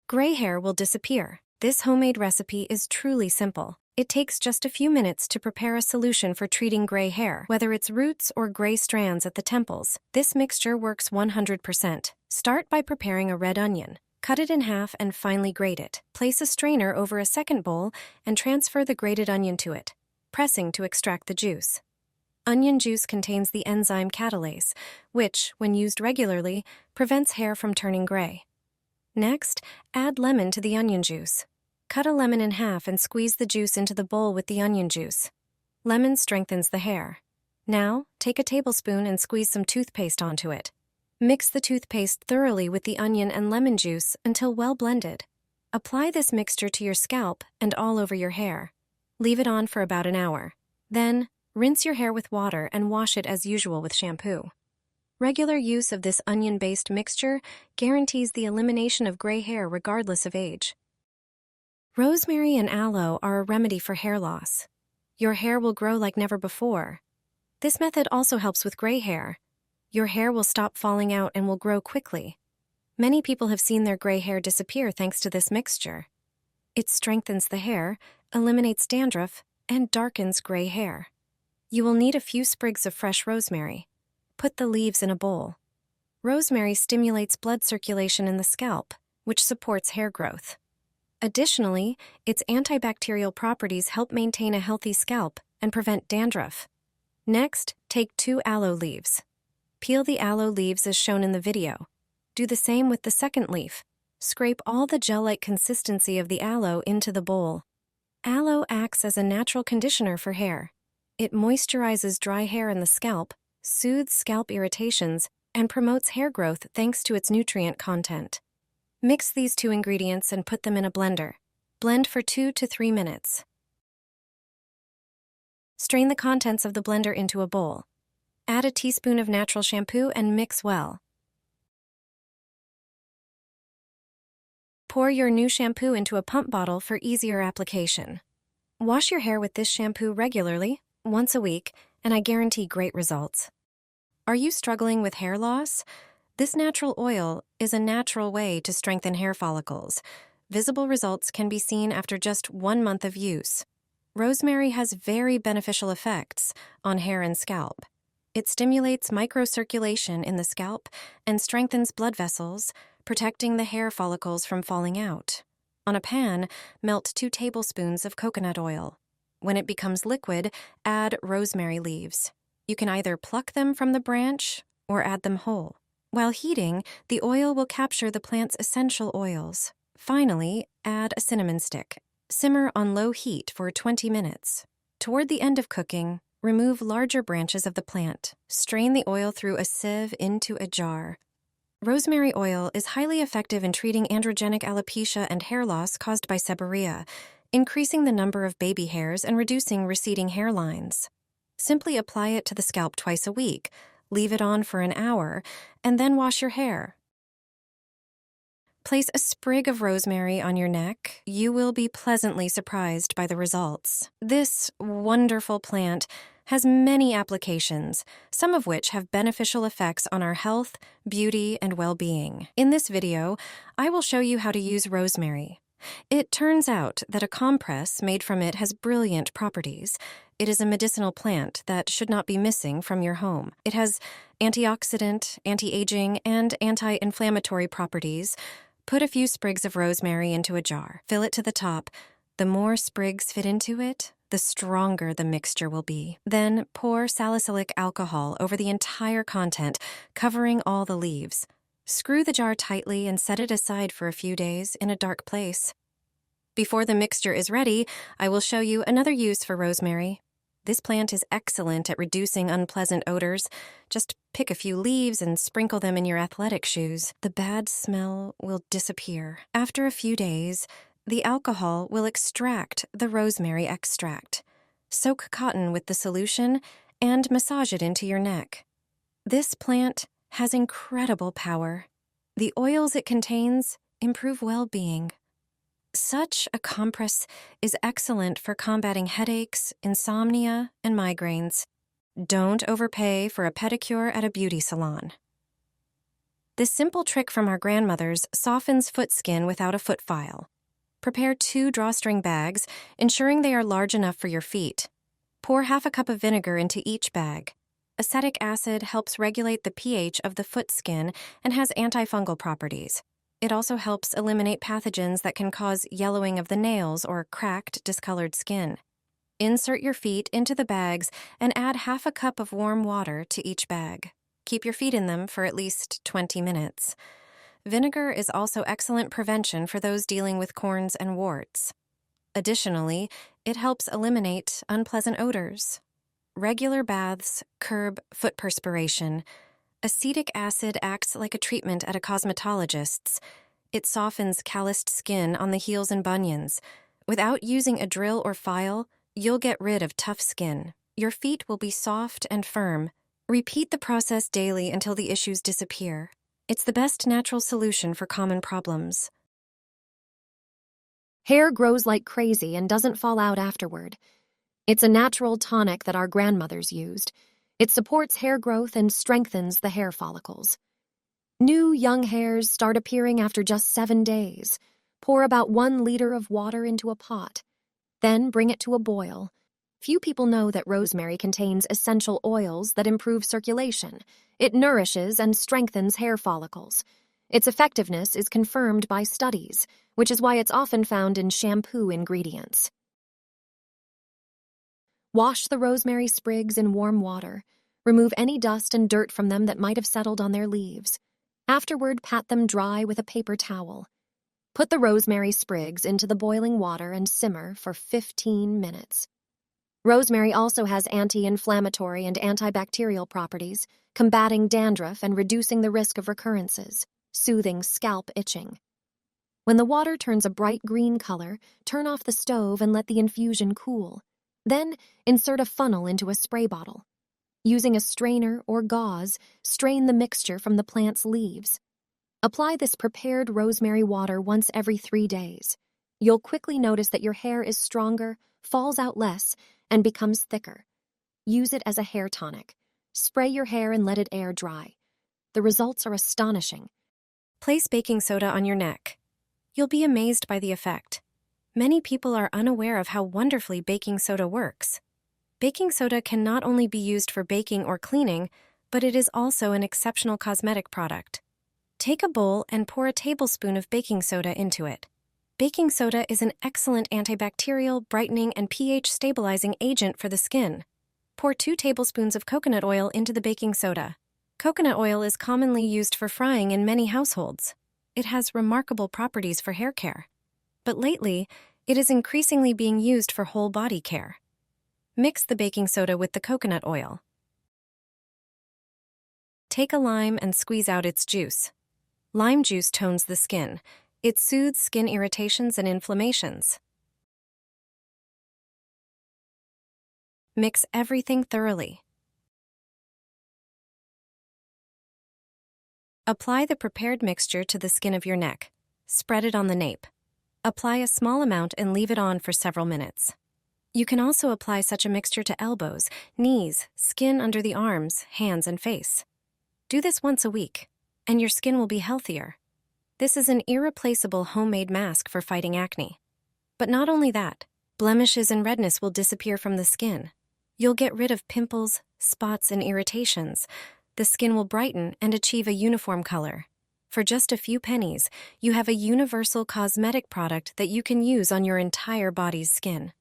Gray hair will disappear. This homemade recipe is truly simple. It takes just a few minutes to prepare a solution for treating gray hair, whether it's roots or gray strands at the temples. This mixture works 100%. Start by preparing a red onion. Cut it in half and finely grate it. Place a strainer over a second bowl and transfer the grated onion to it, pressing to extract the juice. Onion juice contains the enzyme catalase, which, when used regularly, prevents hair from turning gray. Next, add lemon to the onion juice. Cut a lemon in half and squeeze the juice into the bowl with the onion juice. Lemon strengthens the hair. Now, take a tablespoon and squeeze some toothpaste onto it. Mix the toothpaste thoroughly with the onion and lemon juice until well blended. Apply this mixture to your scalp and all over your hair. Leave it on for about an hour. Then, rinse your hair with water and wash it as usual with shampoo. Regular use of this onion-based mixture guarantees the elimination of gray hair regardless of age. Rosemary and aloe are a remedy for hair loss. Your hair will grow like never before. This method also helps with gray hair. Your hair will stop falling out and will grow quickly. Many people have seen their gray hair disappear thanks to this mixture. It strengthens the hair, eliminates dandruff, and darkens gray hair. You will need a few sprigs of fresh rosemary. Put the leaves in a bowl. Rosemary stimulates blood circulation in the scalp, which supports hair growth. Additionally, its antibacterial properties help maintain a healthy scalp and prevent dandruff. Next, take 2 aloe leaves. Peel the aloe leaves as shown in the video. Do the same with the second leaf. Scrape all the gel-like consistency of the aloe into the bowl. Aloe acts as a natural conditioner for hair. It moisturizes dry hair in the scalp, soothes scalp irritations, and promotes hair growth thanks to its nutrient content. Mix these 2 ingredients and put them in a blender. Blend for 2 to 3 minutes. Strain the contents of the blender into a bowl. Add a teaspoon of natural shampoo and mix well. Pour your new shampoo into a pump bottle for easier application. Wash your hair with this shampoo regularly, once a week, and I guarantee great results. Are you struggling with hair loss? This natural oil is a natural way to strengthen hair follicles. Visible results can be seen after just 1 month of use. Rosemary has very beneficial effects on hair and scalp. It stimulates microcirculation in the scalp and strengthens blood vessels, protecting the hair follicles from falling out. On a pan, melt 2 tablespoons of coconut oil. When it becomes liquid, add rosemary leaves. You can either pluck them from the branch or add them whole. While heating, the oil will capture the plant's essential oils. Finally, add a cinnamon stick. Simmer on low heat for 20 minutes. Toward the end of cooking, remove larger branches of the plant. Strain the oil through a sieve into a jar. Rosemary oil is highly effective in treating androgenic alopecia and hair loss caused by seborrhea, increasing the number of baby hairs and reducing receding hairlines. Simply apply it to the scalp twice a week, leave it on for an hour, and then wash your hair. Place a sprig of rosemary on your neck. You will be pleasantly surprised by the results. This wonderful plant has many applications, some of which have beneficial effects on our health, beauty, and well-being. In this video, I will show you how to use rosemary. It turns out that a compress made from it has brilliant properties. It is a medicinal plant that should not be missing from your home. It has antioxidant, anti-aging, and anti-inflammatory properties. Put a few sprigs of rosemary into a jar. Fill it to the top. The more sprigs fit into it, the stronger the mixture will be. Then pour salicylic alcohol over the entire content, covering all the leaves. Screw the jar tightly and set it aside for a few days in a dark place. Before the mixture is ready, I will show you another use for rosemary. This plant is excellent at reducing unpleasant odors. Just pick a few leaves and sprinkle them in your athletic shoes. The bad smell will disappear. After a few days, the alcohol will extract the rosemary extract. Soak cotton with the solution and massage it into your neck. This plant has incredible power. The oils it contains improve well-being. Such a compress is excellent for combating headaches, insomnia, and migraines. Don't overpay for a pedicure at a beauty salon. This simple trick from our grandmothers softens foot skin without a foot file. Prepare 2 drawstring bags, ensuring they are large enough for your feet. Pour half a cup of vinegar into each bag. Acetic acid helps regulate the pH of the foot skin and has antifungal properties. It also helps eliminate pathogens that can cause yellowing of the nails or cracked, discolored skin. Insert your feet into the bags and add half a cup of warm water to each bag. Keep your feet in them for at least 20 minutes. Vinegar is also excellent prevention for those dealing with corns and warts. Additionally, it helps eliminate unpleasant odors. Regular baths curb foot perspiration. Acetic acid acts like a treatment at a cosmetologist's. It softens calloused skin on the heels and bunions. Without using a drill or file, you'll get rid of tough skin. Your feet will be soft and firm. Repeat the process daily until the issues disappear. It's the best natural solution for common problems. Hair grows like crazy and doesn't fall out afterward. It's a natural tonic that our grandmothers used. It supports hair growth and strengthens the hair follicles. New young hairs start appearing after just 7 days. Pour about 1 liter of water into a pot. Then bring it to a boil. Few people know that rosemary contains essential oils that improve circulation. It nourishes and strengthens hair follicles. Its effectiveness is confirmed by studies, which is why it's often found in shampoo ingredients. Wash the rosemary sprigs in warm water. Remove any dust and dirt from them that might have settled on their leaves. Afterward, pat them dry with a paper towel. Put the rosemary sprigs into the boiling water and simmer for 15 minutes. Rosemary also has anti-inflammatory and antibacterial properties, combating dandruff and reducing the risk of recurrences, soothing scalp itching. When the water turns a bright green color, turn off the stove and let the infusion cool. Then, insert a funnel into a spray bottle. Using a strainer or gauze, strain the mixture from the plant's leaves. Apply this prepared rosemary water once every 3 days. You'll quickly notice that your hair is stronger, falls out less, and becomes thicker. Use it as a hair tonic. Spray your hair and let it air dry. The results are astonishing. Place baking soda on your neck. You'll be amazed by the effect. Many people are unaware of how wonderfully baking soda works. Baking soda can not only be used for baking or cleaning, but it is also an exceptional cosmetic product. Take a bowl and pour a tablespoon of baking soda into it. Baking soda is an excellent antibacterial, brightening, and pH-stabilizing agent for the skin. Pour 2 tablespoons of coconut oil into the baking soda. Coconut oil is commonly used for frying in many households. It has remarkable properties for hair care. But lately, it is increasingly being used for whole body care. Mix the baking soda with the coconut oil. Take a lime and squeeze out its juice. Lime juice tones the skin. It soothes skin irritations and inflammations. Mix everything thoroughly. Apply the prepared mixture to the skin of your neck. Spread it on the nape. Apply a small amount and leave it on for several minutes. You can also apply such a mixture to elbows, knees, skin under the arms, hands, and face. Do this once a week, and your skin will be healthier. This is an irreplaceable homemade mask for fighting acne. But not only that, blemishes and redness will disappear from the skin. You'll get rid of pimples, spots, and irritations. The skin will brighten and achieve a uniform color. For just a few pennies, you have a universal cosmetic product that you can use on your entire body's skin.